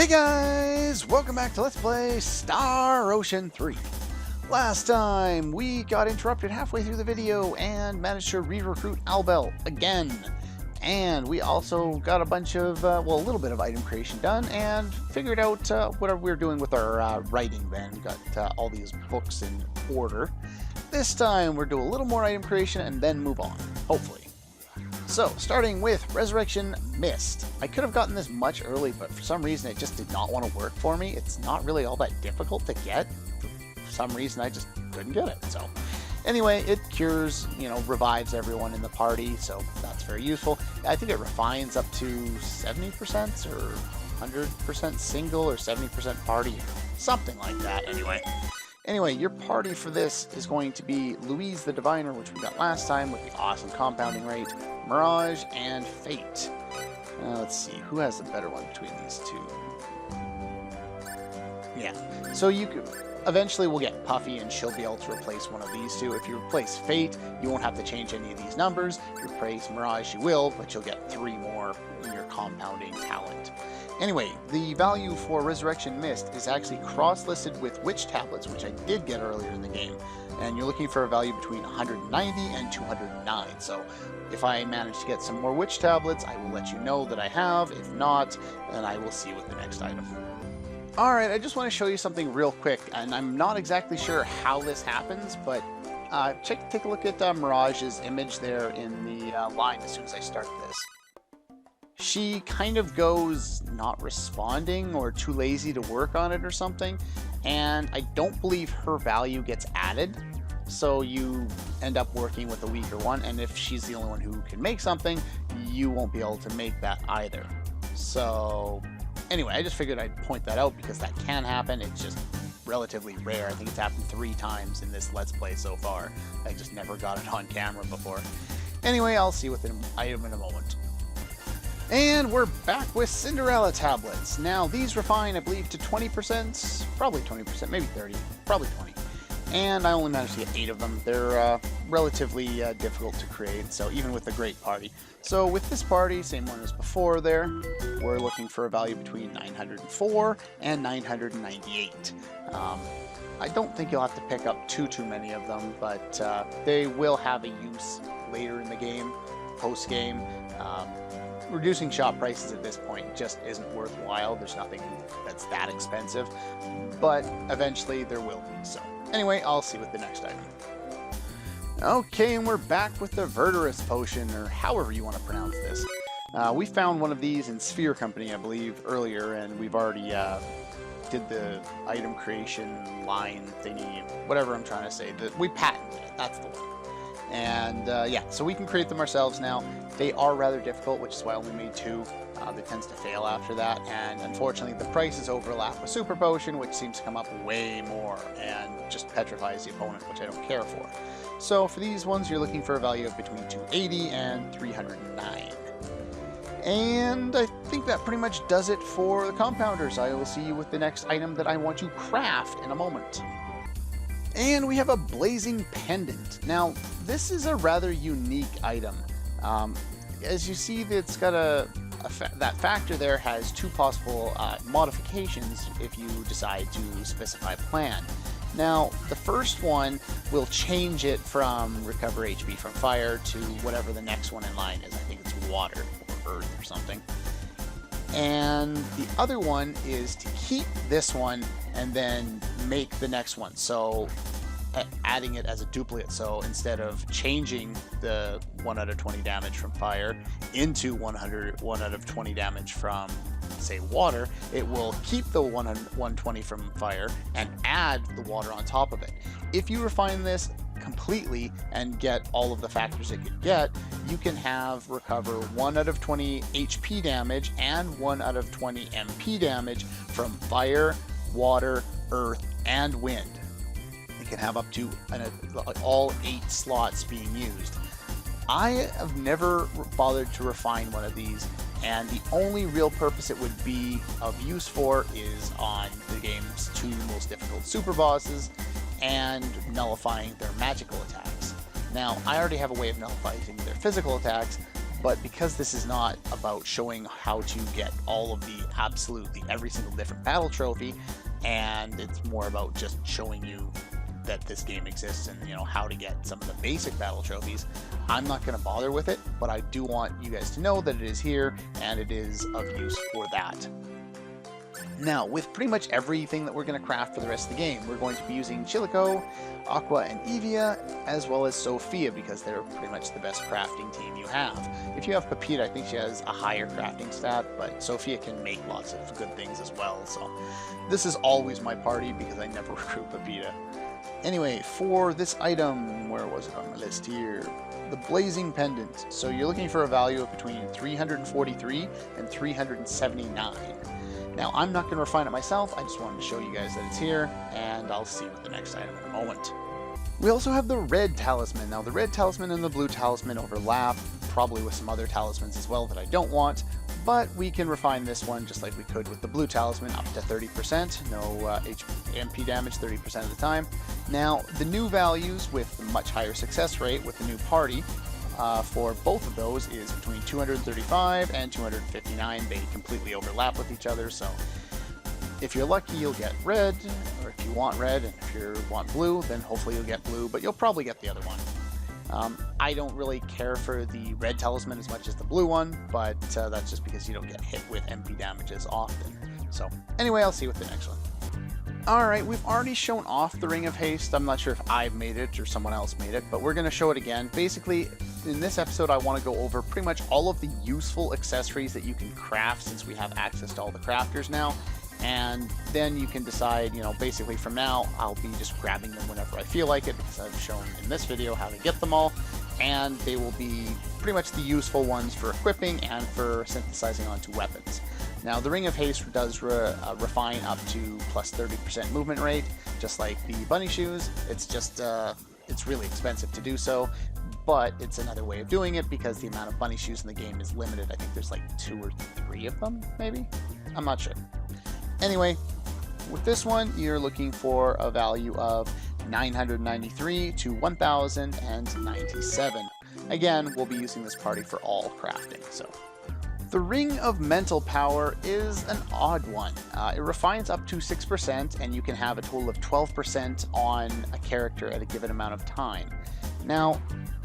Hey guys! Welcome back to Let's Play Star Ocean 3. Last time, we got interrupted halfway through the video and managed to re-recruit Albel again. And we also got a bunch of, a little bit of item creation done and figured out what we're doing with our writing then. Got all these books in order. This time, we're doing a little more item creation and then move on, hopefully. So, starting with Resurrection Mist. I could have gotten this much early, but for some reason it just did not want to work for me. It's not really all that difficult to get. For some reason I just couldn't get it. So, anyway, it cures, revives everyone in the party, so that's very useful. I think it refines up to 70% or 100% single or 70% party, something like that anyway. Anyway, your party for this is going to be Louise the Diviner, which we got last time with the awesome compounding rate, Mirage, and Fate. Let's see, who has the better one between these two? Yeah, so eventually we'll get Puffy and she'll be able to replace one of these two. If you replace Fate, you won't have to change any of these numbers. If you replace Mirage, you will, but you'll get 3 more in your compounding talent. Anyway, the value for Resurrection Mist is actually cross-listed with Witch Tablets, which I did get earlier in the game. And you're looking for a value between 190 and 209. So if I manage to get some more Witch Tablets, I will let you know that I have. If not, then I will see with the next item. Alright, I just want to show you something real quick, and I'm not exactly sure how this happens, but take a look at Mirage's image there in the line as soon as I start this. She kind of goes not responding or too lazy to work on it or something, and I don't believe her value gets added, so you end up working with a weaker one, and if she's the only one who can make something, you won't be able to make that either. So anyway, I just figured I'd point that out because that can happen. It's just relatively rare. I think it's happened 3 times in this Let's Play so far. I just never got it on camera before. Anyway, I'll see with the item in a moment. And we're back with Cinderella Tablets. Now, these refine, I believe, to 20%, probably 20%, maybe 30, probably 20. And I only managed to get 8 of them. They're relatively difficult to create, so even with a great party. So with this party, same one as before there, we're looking for a value between 904 and 998. I don't think you'll have to pick up too many of them, but they will have a use later in the game, post-game. Reducing shop prices at this point just isn't worthwhile. There's nothing that's that expensive, but eventually there will be. So anyway, I'll see with the next item. Okay, and we're back with the Verdurous Potion, or however you want to pronounce this. We found one of these in Sphere Company, I believe, earlier, and we've already did the item creation line thingy, whatever I'm trying to say. We patented it, that's the one. And yeah, so we can create them ourselves now. They are rather difficult, which is why I only made 2. They tends to fail after that, and unfortunately the prices overlap with Super Potion, which seems to come up way more and just petrifies the opponent, which I don't care for. So for these ones, you're looking for a value of between 280 and 309. And I think that pretty much does it for the compounders. I will see you with the next item that I want to craft in a moment. And we have a Blazing Pendant. Now, this is a rather unique item. As you see, it's got that factor there has 2 possible modifications if you decide to specify the plan. Now, the first one will change it from recover HP from fire to whatever the next one in line is. I think it's water or earth or something. And the other one is to keep this one and then make the next one. So adding it as a duplicate. So instead of changing the 1 out of 20 damage from fire into 1 out of 20 damage from, say, water, it will keep the 120 from fire and add the water on top of it. If you refine this completely and get all of the factors it could get, you can have recover 1 out of 20 HP damage and 1 out of 20 MP damage from fire, water, earth, and wind. You can have up to all 8 slots being used. I have never bothered to refine one of these, and the only real purpose it would be of use for is on the game's 2 most difficult super bosses and nullifying their magical attacks. Now, I already have a way of nullifying their physical attacks, But because this is not about showing how to get all of the absolutely every single different battle trophy, and it's more about just showing you that this game exists and how to get some of the basic battle trophies, I'm not going to bother with it, but I do want you guys to know that it is here and it is of use for that. Now, with pretty much everything that we're going to craft for the rest of the game, we're going to be using Chilico, Aqua, and Evia, as well as Sophia, because they're pretty much the best crafting team you have. If you have Pepita, I think she has a higher crafting stat, but Sophia can make lots of good things as well, so this is always my party because I never recruit Pepita. Anyway, for this item, where was it on my list here? The Blazing Pendant. So you're looking for a value of between 343 and 379. Now, I'm not going to refine it myself, I just wanted to show you guys that it's here, and I'll see you with the next item in a moment. We also have the Red Talisman. Now, the Red Talisman and the Blue Talisman overlap, probably with some other talismans as well that I don't want, but we can refine this one just like we could with the Blue Talisman up to 30%, no MP damage 30% of the time. Now, the new values with the much higher success rate with the new party, for both of those is between 235 and 259. They completely overlap with each other, so if you're lucky you'll get red, or if you want red, and if you want blue, then hopefully you'll get blue, but you'll probably get the other one. I don't really care for the red talisman as much as the blue one, but that's just because you don't get hit with MP damage as often. So anyway, I'll see you with the next one. Alright, we've already shown off the Ring of Haste. I'm not sure if I've made it or someone else made it, but we're going to show it again. Basically, in this episode, I want to go over pretty much all of the useful accessories that you can craft since we have access to all the crafters now. And then you can decide, basically from now, I'll be just grabbing them whenever I feel like it, because I've shown in this video how to get them all. And they will be pretty much the useful ones for equipping and for synthesizing onto weapons. Now, the Ring of Haste does refine up to plus 30% movement rate, just like the bunny shoes. It's just, it's really expensive to do so, but it's another way of doing it because the amount of bunny shoes in the game is limited. I think there's like 2 or 3 of them, maybe? I'm not sure. Anyway, with this one, you're looking for a value of 993 to 1097. Again, we'll be using this party for all crafting, so. The Ring of Mental Power is an odd one. It refines up to 6%, and you can have a total of 12% on a character at a given amount of time. Now,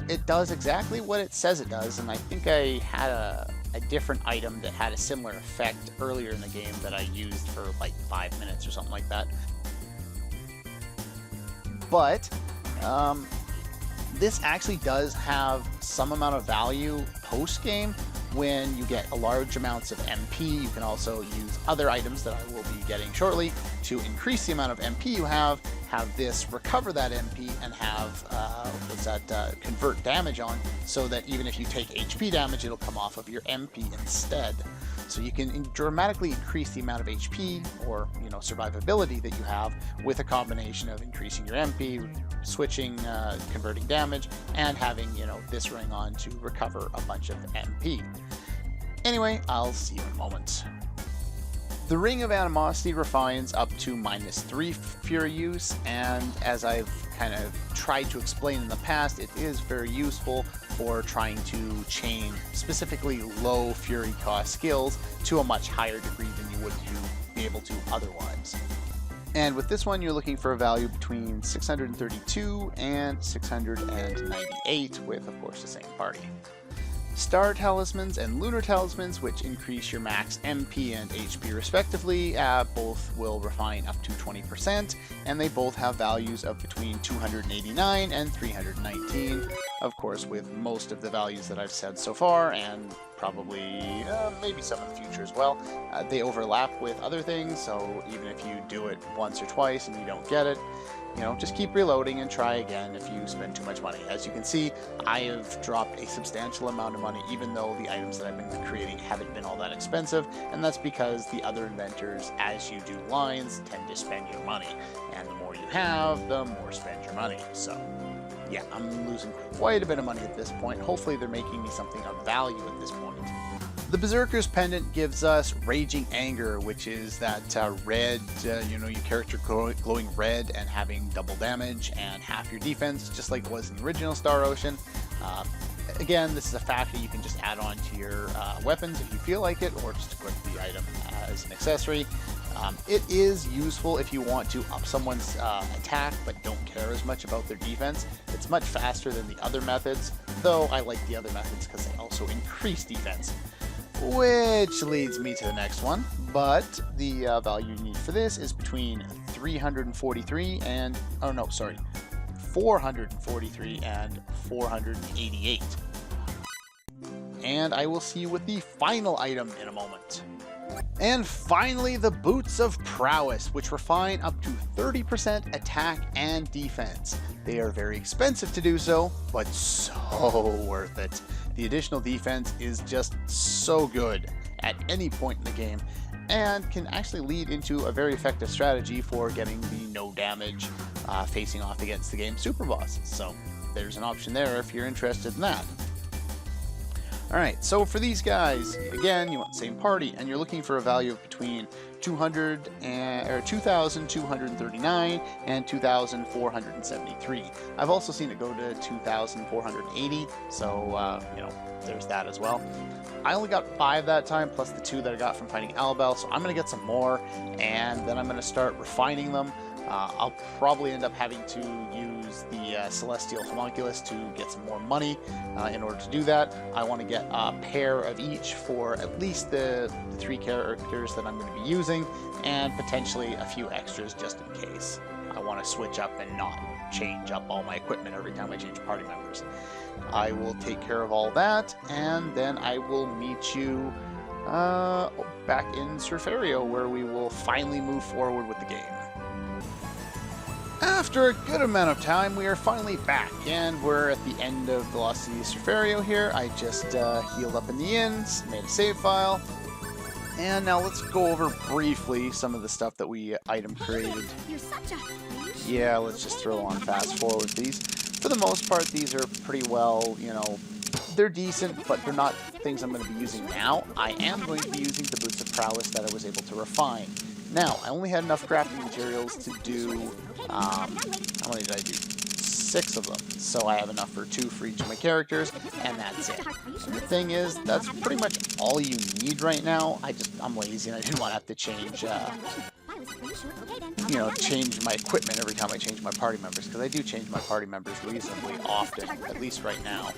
it does exactly what it says it does, and I think I had a different item that had a similar effect earlier in the game that I used for like 5 minutes or something like that. But, this actually does have some amount of value post-game. When you get large amounts of MP, you can also use other items that I will be getting shortly to increase the amount of MP you have this recover that MP, and have, convert damage on, so that even if you take HP damage, it'll come off of your MP instead. So you can dramatically increase the amount of HP, or, survivability that you have with a combination of increasing your MP, switching, converting damage, and having, this ring on to recover a bunch of MP. Anyway, I'll see you in a moment. The Ring of Animosity refines up to -3 Fury use, and as I've kind of tried to explain in the past, it is very useful for trying to chain specifically low Fury cost skills to a much higher degree than you would be able to otherwise. And with this one, you're looking for a value between 632 and 698, with, of course, the same party. Star Talismans and Lunar Talismans, which increase your max MP and HP respectively, both will refine up to 20%, and they both have values of between 289 and 319, of course with most of the values that I've said so far, and probably maybe some in the future as well. They overlap with other things, so even if you do it once or twice and you don't get it, just keep reloading and try again if you spend too much money. As you can see, I have dropped a substantial amount of money, even though the items that I've been creating haven't been all that expensive, and that's because the other inventors, as you do lines, tend to spend your money, and the more you have, the more spend your money. So yeah, I'm losing quite a bit of money at this point. Hopefully they're making me something of value at this point. The Berserker's Pendant gives us Raging Anger, which is that red, your character glowing red and having double damage and half your defense, just like it was in the original Star Ocean. Again, this is a factor you can just add on to your weapons if you feel like it, or just equip the item as an accessory. It is useful if you want to up someone's attack but don't care as much about their defense. It's much faster than the other methods, though I like the other methods because they also increase defense. Which leads me to the next one, but the value you need for this is between 343 and, 443 and 488. And I will see you with the final item in a moment. And finally, the Boots of Prowess, which refine up to 30% attack and defense. They are very expensive to do so, but so worth it. The additional defense is just so good at any point in the game, and can actually lead into a very effective strategy for getting the no damage facing off against the game super bosses. So there's an option there if you're interested in that. Alright, so for these guys, again, you want the same party, and you're looking for a value of between 2,239 and 2,473. I've also seen it go to 2,480, so, there's that as well. I only got 5 that time, plus the 2 that I got from fighting Albel, so I'm going to get some more, and then I'm going to start refining them. I'll probably end up having to use the Celestial Homunculus to get some more money in order to do that. I want to get a pair of each for at least the 3 characters that I'm going to be using, and potentially a few extras just in case. I want to switch up and not change up all my equipment every time I change party members. I will take care of all that, and then I will meet you back in Surfario, where we will finally move forward with the game. After a good amount of time, we are finally back, and we're at the end of the Lost City of Surfario here. I just healed up in the inns, made a save file, and now let's go over briefly some of the stuff that we item created. Yeah, let's just throw on fast forward these. For the most part, these are pretty well, they're decent, but they're not things I'm going to be using now. I am going to be using the Boots of Prowess that I was able to refine. Now, I only had enough crafting materials to do, how many did I do? 6 of them. So I have enough for 2 for each of my characters, and that's it. And the thing is, that's pretty much all you need right now. I'm lazy and I didn't want to have to change, change my equipment every time I change my party members, because I do change my party members reasonably often, at least right now.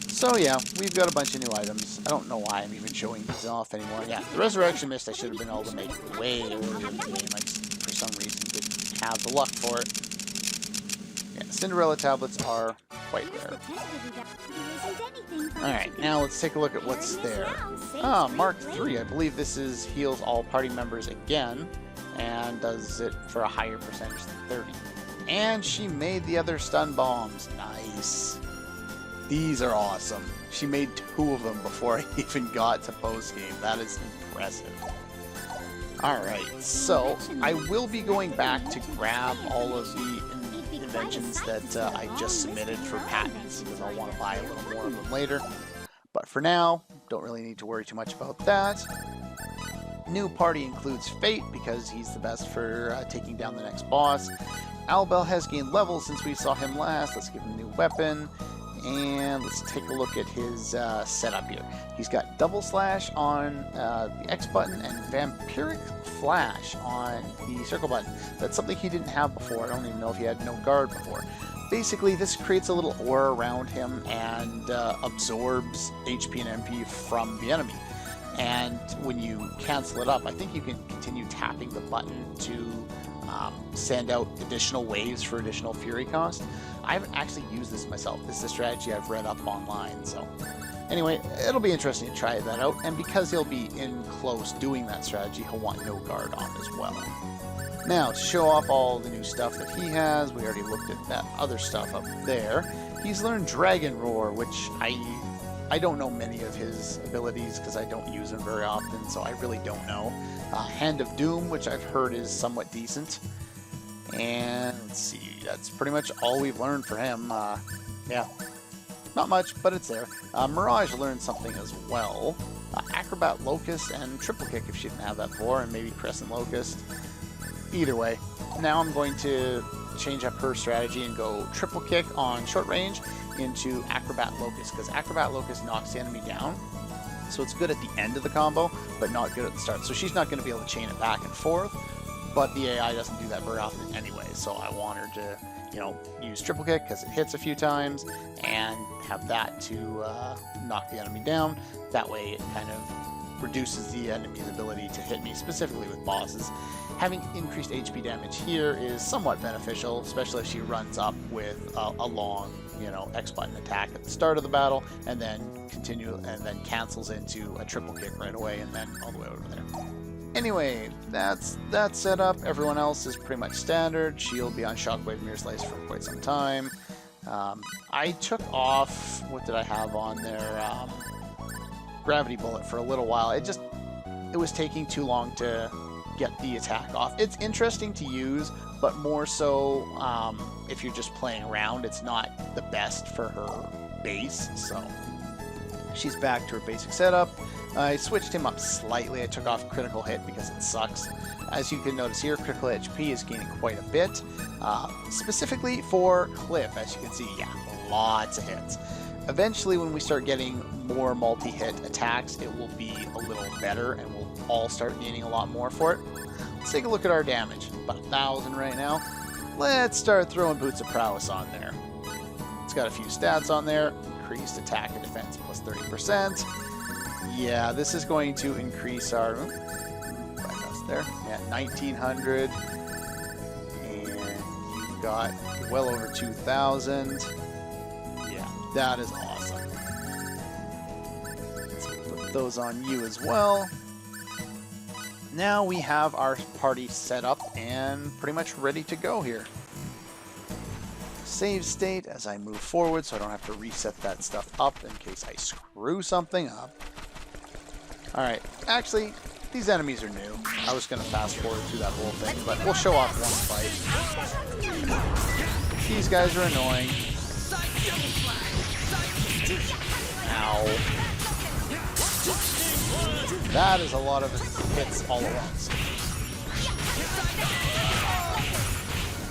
So yeah, we've got a bunch of new items. I don't know why I'm even showing these off anymore. Yeah, the Resurrection Mist I should have been able to make way earlier in the game. I just, for some reason, didn't have the luck for it. Yeah, Cinderella Tablets are quite rare. Alright, now let's take a look at what's there. Mark III. I believe this heals all party members again, and does it for a higher percentage than 30. And she made the other stun bombs. Nice. These are awesome. She made 2 of them before I even got to post-game. That is impressive. Alright, so I will be going back to grab all of the inventions that I just submitted for patents, because I'll want to buy a little more of them later. But for now, don't really need to worry too much about that. New party includes Fate, because he's the best for taking down the next boss. Albel has gained levels since we saw him last. Let's give him a new weapon. And let's take a look at his setup here. He's got Double Slash on the X button and Vampiric Flash on the circle button. That's something he didn't have before. I don't even know if he had no guard before. Basically, this creates a little aura around him and absorbs HP and MP from the enemy. And when you cancel it up, I think you can continue tapping the button to send out additional waves for additional Fury cost. I haven't actually used this myself. This is a strategy I've read up online, so anyway, it'll be interesting to try that out, and because he'll be in close doing that strategy, he'll want no guard on as well. Now, to show off all the new stuff that he has, we already looked at that other stuff up there. He's learned Dragon Roar, which I don't know many of his abilities because I don't use them very often, so I really don't know. Hand of Doom, which I've heard is somewhat decent. And let's see, that's pretty much all we've learned for him. Yeah, not much, but it's there. Mirage learned something as well. Acrobat Locust and Triple Kick if she didn't have that before, and maybe Crescent Locust. Either way, now I'm going to change up her strategy and go triple kick on short range into Acrobat Locust, because Acrobat Locust knocks the enemy down. So it's good at the end of the combo, but not good at the start. So she's not going to be able to chain it back and forth, but the AI doesn't do that very often anyway. So I want her to, you know, use triple kick because it hits a few times, and have that to knock the enemy down. That way it kind of reduces the enemy's ability to hit me, specifically with bosses. Having increased HP damage here is somewhat beneficial, especially if she runs up with a long, you know, X button attack at the start of the battle, and then cancels into a triple kick right away, and then all the way over there. Anyway, that's that set up. Everyone else is pretty much standard. She'll be on Shockwave Mirror Slice for quite some time. I took off, what did I have on there? Gravity Bullet for a little while. It was taking too long to get the attack off. It's interesting to use, but more so if you're just playing around, it's not the best for her base. So she's back to her basic setup. I switched him up slightly. I took off critical hit because it sucks. As you can notice here, critical HP is gaining quite a bit, specifically for Cliff. As you can see, yeah, lots of hits. Eventually, when we start getting more multi-hit attacks, it will be a little better, and we'll all start gaining a lot more for it. Let's take a look at our damage. About 1,000 right now. Let's start throwing Boots of Prowess on there. It's got a few stats on there. Increased attack and defense plus 30%. Yeah, this is going to increase our... there. Yeah, 1,900. And you've got well over 2,000. Yeah, that is awesome. Let's put those on you as well. Now we have our party set up and pretty much ready to go here. Save state as I move forward so I don't have to reset that stuff up in case I screw something up. Alright, actually, these enemies are new. I was going to fast forward through that whole thing, but we'll show off one fight. These guys are annoying. Ow. That is a lot of hits all at once.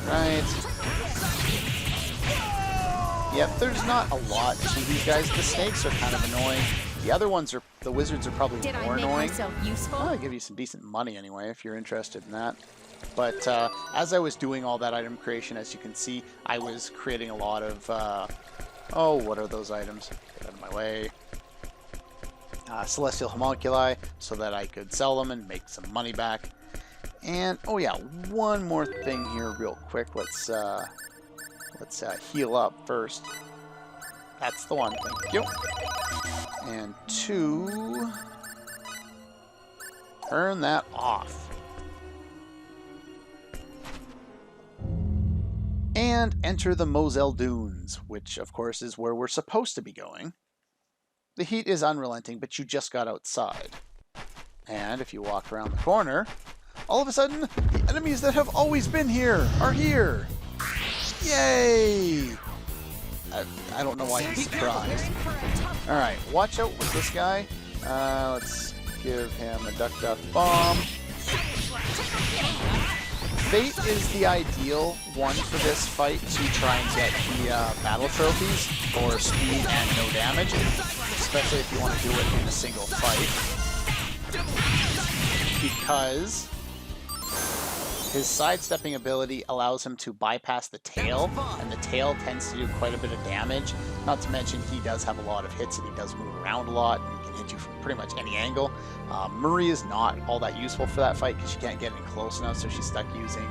Right. Yep, there's not a lot to these guys. The snakes are kind of annoying. The other ones are, the wizards are probably more annoying. I'll give you some decent money anyway if you're interested in that. But as I was doing all that item creation, as you can see, I was creating a lot of, oh, what are those items? Get out of my way. Celestial Homunculi, so that I could sell them and make some money back. And, oh yeah, one more thing here real quick. Let's heal up first. That's the one, thank you. And 2, turn that off. And enter the Moselle Dunes, which of course is where we're supposed to be going. The heat is unrelenting, but you just got outside. And if you walk around the corner, all of a sudden, the enemies that have always been here are here. Yay! I don't know why he's surprised. Alright, watch out with this guy. Let's give him a Duck Duck Bomb. Fate is the ideal one for this fight to try and get the battle trophies for speed and no damage, especially if you want to do it in a single fight. Because his sidestepping ability allows him to bypass the tail, and the tail tends to do quite a bit of damage. Not to mention he does have a lot of hits and he does move around a lot, and he can hit you from pretty much any angle. Marie is not all that useful for that fight because she can't get in close enough, so she's stuck using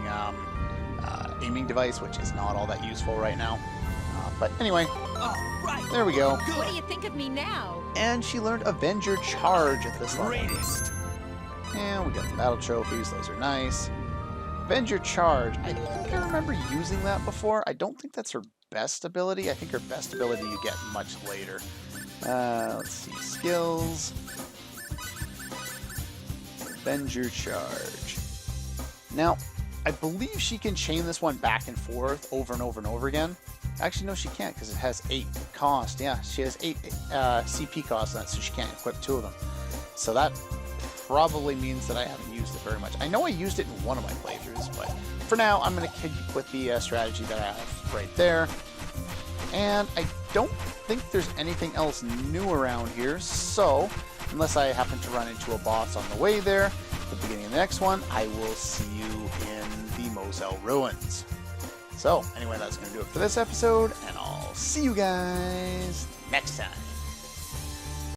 aiming device, which is not all that useful right now. But anyway, there we go. What do you think of me now? And she learned Avenger Charge at this level. And we got the battle trophies, those are nice. Avenger Charge, I think I remember using that before. I don't think that's her best ability. I think her best ability you get much later. Let's see, skills. Avenger Charge. Now, I believe she can chain this one back and forth over and over and over again. Actually, no, she can't because it has 8 cost. Yeah, she has 8 CP cost on it, so she can't equip 2 of them. So that probably means that I haven't used it very much. I know I used it in one of my playthroughs, but for now, I'm going to keep with the strategy that I have right there. And I don't think there's anything else new around here, so unless I happen to run into a boss on the way there, at the beginning of the next one, I will see you in the Moselle Ruins. So, anyway, that's going to do it for this episode, and I'll see you guys next time.